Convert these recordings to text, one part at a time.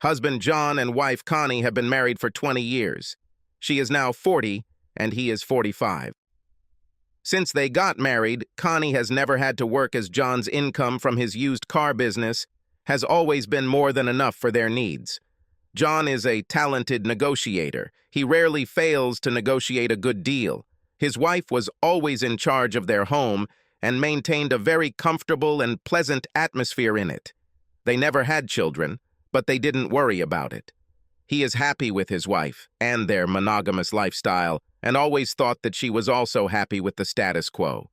Husband John and wife Connie have been married for 20 years. She is now 40 and he is 45. Since they got married, Connie has never had to work as John's income from his used car business has always been more than enough for their needs. John is a talented negotiator. He rarely fails to negotiate a good deal. His wife was always in charge of their home and maintained a very comfortable and pleasant atmosphere in it. They never had children, but they didn't worry about it. He is happy with his wife and their monogamous lifestyle, and always thought that she was also happy with the status quo.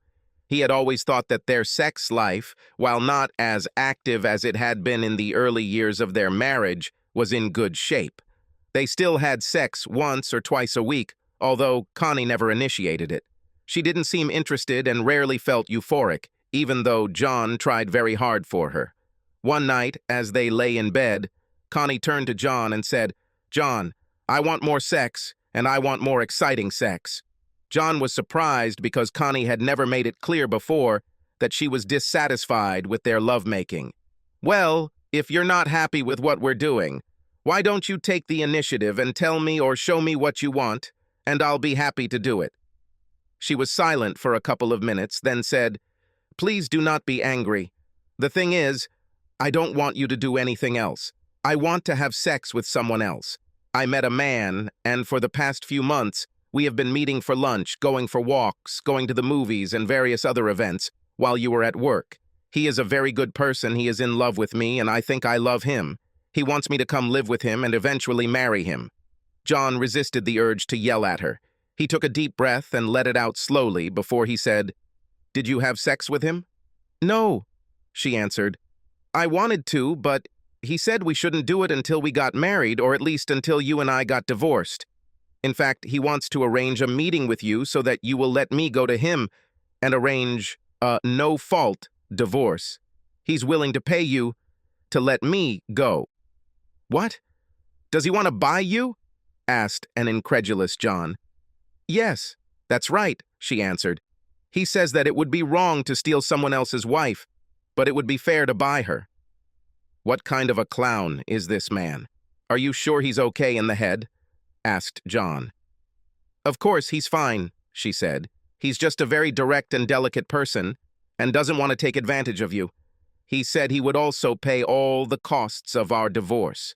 He had always thought that their sex life, while not as active as it had been in the early years of their marriage, was in good shape. They still had sex once or twice a week, although Connie never initiated it. She didn't seem interested and rarely felt euphoric, even though John tried very hard for her. One night, as they lay in bed, Connie turned to John and said, "John, I want more sex, and I want more exciting sex." John was surprised because Connie had never made it clear before that she was dissatisfied with their lovemaking. "Well, if you're not happy with what we're doing, why don't you take the initiative and tell me or show me what you want, and I'll be happy to do it." She was silent for a couple of minutes, then said, "Please do not be angry. The thing is, I don't want you to do anything else. I want to have sex with someone else. I met a man, and for the past few months, we have been meeting for lunch, going for walks, going to the movies, and various other events while you were at work. He is a very good person. He is in love with me, and I think I love him. He wants me to come live with him and eventually marry him." John resisted the urge to yell at her. He took a deep breath and let it out slowly before he said, "Did you have sex with him?" "No," she answered. "I wanted to, but he said we shouldn't do it until we got married, or at least until you and I got divorced. In fact, he wants to arrange a meeting with you so that you will let me go to him and arrange a no-fault divorce. He's willing to pay you to let me go." "What? Does he want to buy you?" asked an incredulous John. "Yes, that's right," she answered. "He says that it would be wrong to steal someone else's wife, but it would be fair to buy her." "What kind of a clown is this man? Are you sure he's okay in the head?" asked John. "Of course, he's fine," she said. "He's just a very direct and delicate person and doesn't want to take advantage of you. He said he would also pay all the costs of our divorce."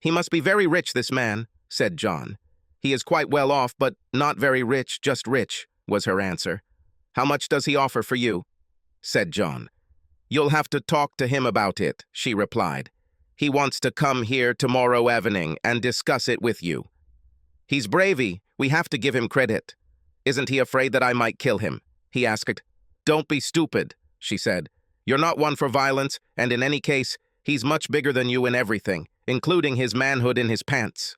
"He must be very rich, this man," said John. "He is quite well off, but not very rich, just rich," was her answer. "How much does he offer for you?" said John. "You'll have to talk to him about it," she replied. "He wants to come here tomorrow evening and discuss it with you. He's bravey. We have to give him credit." "Isn't he afraid that I might kill him?" he asked. "Don't be stupid," she said. "You're not one for violence, and in any case, he's much bigger than you in everything, including his manhood in his pants."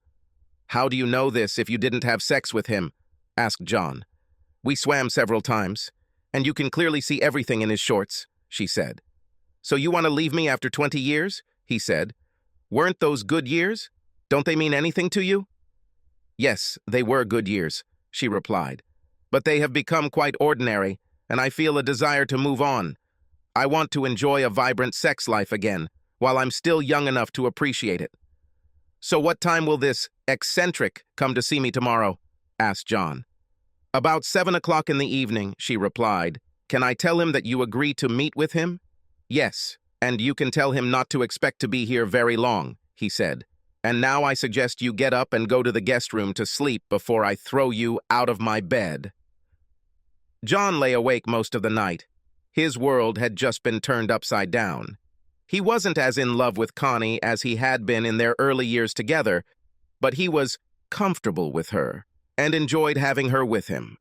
"How do you know this if you didn't have sex with him?" asked John. "We swam several times, and you can clearly see everything in his shorts," she said. "So you want to leave me after 20 years?" he said. "Weren't those good years? Don't they mean anything to you?" "Yes, they were good years," she replied. "But they have become quite ordinary, and I feel a desire to move on. I want to enjoy a vibrant sex life again, while I'm still young enough to appreciate it." "So what time will this eccentric come to see me tomorrow?" asked John. "About 7 o'clock in the evening," she replied. "Can I tell him that you agree to meet with him?" "Yes, and you can tell him not to expect to be here very long," he said. "And now I suggest you get up and go to the guest room to sleep before I throw you out of my bed." John lay awake most of the night. His world had just been turned upside down. He wasn't as in love with Connie as he had been in their early years together, but he was comfortable with her and enjoyed having her with him.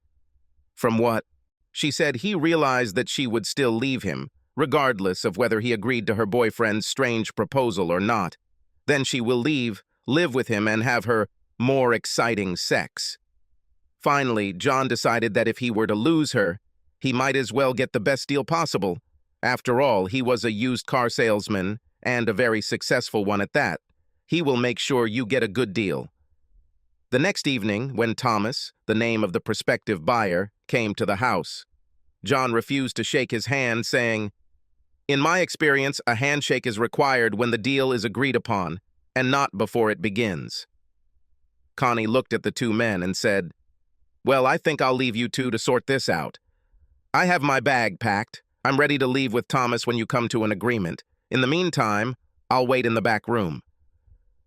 From what she said, he realized that she would still leave him, regardless of whether he agreed to her boyfriend's strange proposal or not. Then she will leave, live with him, and have her more exciting sex. Finally, John decided that if he were to lose her, he might as well get the best deal possible. After all, he was a used car salesman, and a very successful one at that. He will make sure you get a good deal. The next evening, when Thomas, the name of the prospective buyer, came to the house, John refused to shake his hand, saying, "In my experience, a handshake is required when the deal is agreed upon. and not before it begins." Connie looked at the two men and said, "Well, I think I'll leave you two to sort this out. I have my bag packed. I'm ready to leave with Thomas when you come to an agreement. In the meantime, I'll wait in the back room."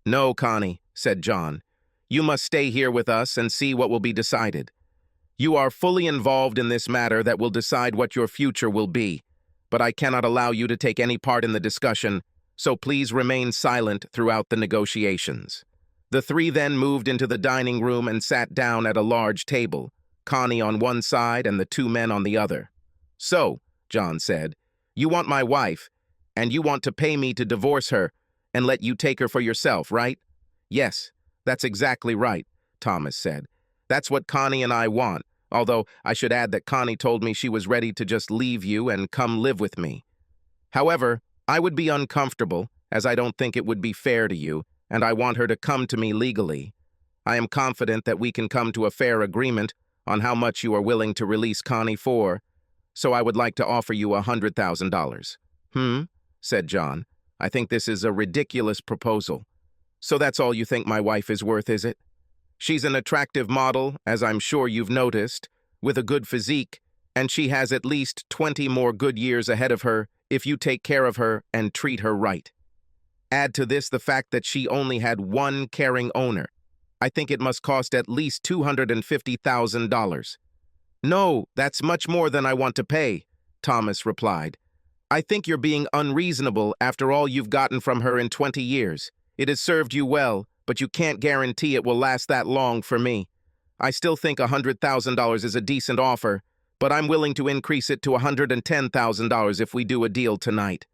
"No, Connie," said John. "You must stay here with us and see what will be decided. You are fully involved in this matter that will decide what your future will be, but I cannot allow you to take any part in the discussion, so please remain silent throughout the negotiations." The three then moved into the dining room and sat down at a large table, Connie on one side and the two men on the other. "So," John said, "you want my wife, and you want to pay me to divorce her and let you take her for yourself, right?" "Yes, that's exactly right," Thomas said. "That's what Connie and I want, although I should add that Connie told me she was ready to just leave you and come live with me. However, I would be uncomfortable, as I don't think it would be fair to you, and I want her to come to me legally. I am confident that we can come to a fair agreement on how much you are willing to release Connie for, so I would like to offer you $100,000. Said John. "I think this is a ridiculous proposal. So that's all you think my wife is worth, is it? She's an attractive model, as I'm sure you've noticed, with a good physique, and she has at least 20 more good years ahead of her if you take care of her and treat her right. Add to this the fact that she only had one caring owner. I think it must cost at least $250,000. "No, that's much more than I want to pay," Thomas replied. "I think you're being unreasonable after all you've gotten from her in 20 years. It has served you well, but you can't guarantee it will last that long for me. I still think $100,000 is a decent offer, but I'm willing to increase it to $110,000 if we do a deal tonight."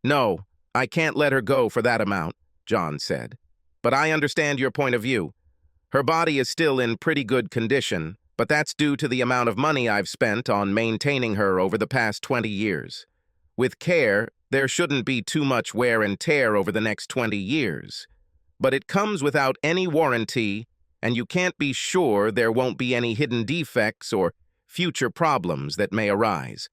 "No, I can't let her go for that amount," John said. "But I understand your point of view. Her body is still in pretty good condition, but that's due to the amount of money I've spent on maintaining her over the past 20 years. With care, there shouldn't be too much wear and tear over the next 20 years. But it comes without any warranty, and you can't be sure there won't be any hidden defects or future problems that may arise.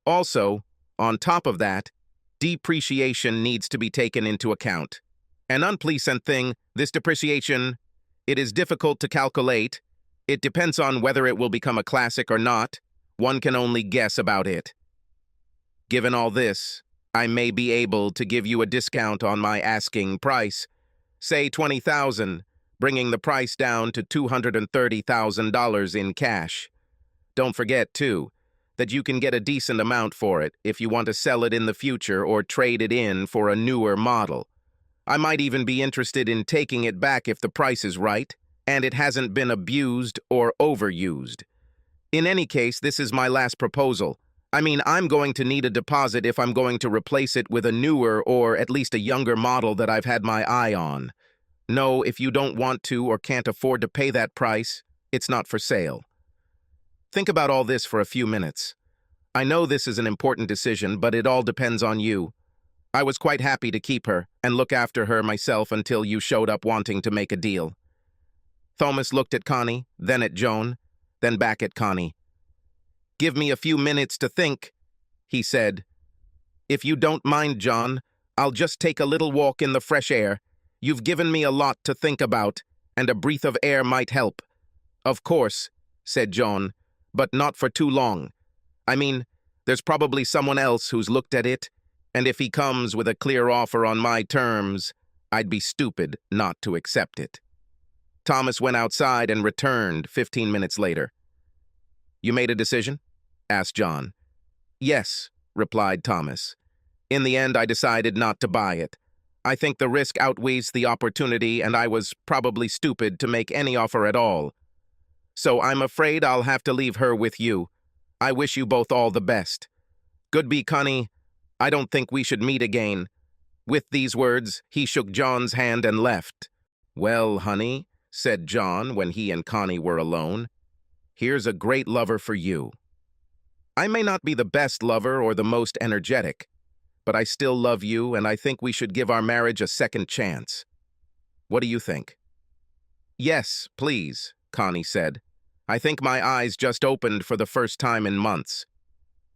Also, on top of that, depreciation needs to be taken into account. An unpleasant thing, this depreciation, it is difficult to calculate. It depends on whether it will become a classic or not. One can only guess about it. Given all this, I may be able to give you a discount on my asking price, say $20,000, bringing the price down to $230,000 in cash. Don't forget, too, that you can get a decent amount for it if you want to sell it in the future or trade it in for a newer model. I might even be interested in taking it back if the price is right, and it hasn't been abused or overused. In any case, this is my last proposal. I mean, I'm going to need a deposit if I'm going to replace it with a newer or at least a younger model that I've had my eye on. No, if you don't want to or can't afford to pay that price, it's not for sale." Think about all this for a few minutes. I know this is an important decision, but it all depends on you. I was quite happy to keep her and look after her myself until you showed up wanting to make a deal. Thomas looked at Connie, then at Joan, then back at Connie. "Give me a few minutes to think," he said. "If you don't mind, John, I'll just take a little walk in the fresh air. You've given me a lot to think about, and a breath of air might help." "Of course," said Joan, "but not for too long. I mean, there's probably someone else who's looked at it, and if he comes with a clear offer on my terms, I'd be stupid not to accept it." Thomas went outside and returned 15 minutes later. "You made a decision?" asked John. "Yes," replied Thomas. "In the end, I decided not to buy it. I think the risk outweighs the opportunity, and I was probably stupid to make any offer at all. So I'm afraid I'll have to leave her with you. I wish you both all the best. Goodbye, Connie. I don't think we should meet again." With these words, he shook John's hand and left. "Well, honey," said John when he and Connie were alone, "here's a great lover for you. I may not be the best lover or the most energetic, but I still love you, and I think we should give our marriage a second chance. What do you think?" "Yes, please," Connie said. "I think my eyes just opened for the first time in months."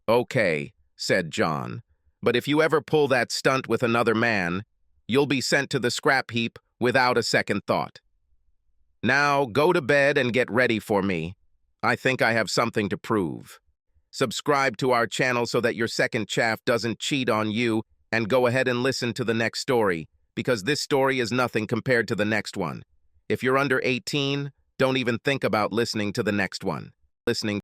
"Okay," said John, "but if you ever pull that stunt with another man, you'll be sent to the scrap heap without a second thought. Now, go to bed and get ready for me. I think I have something to prove. Subscribe to our channel so that your second chaff doesn't cheat on you, and go ahead and listen to the next story, because this story is nothing compared to the next one. If you're under 18, don't even think about listening to the next one. Listening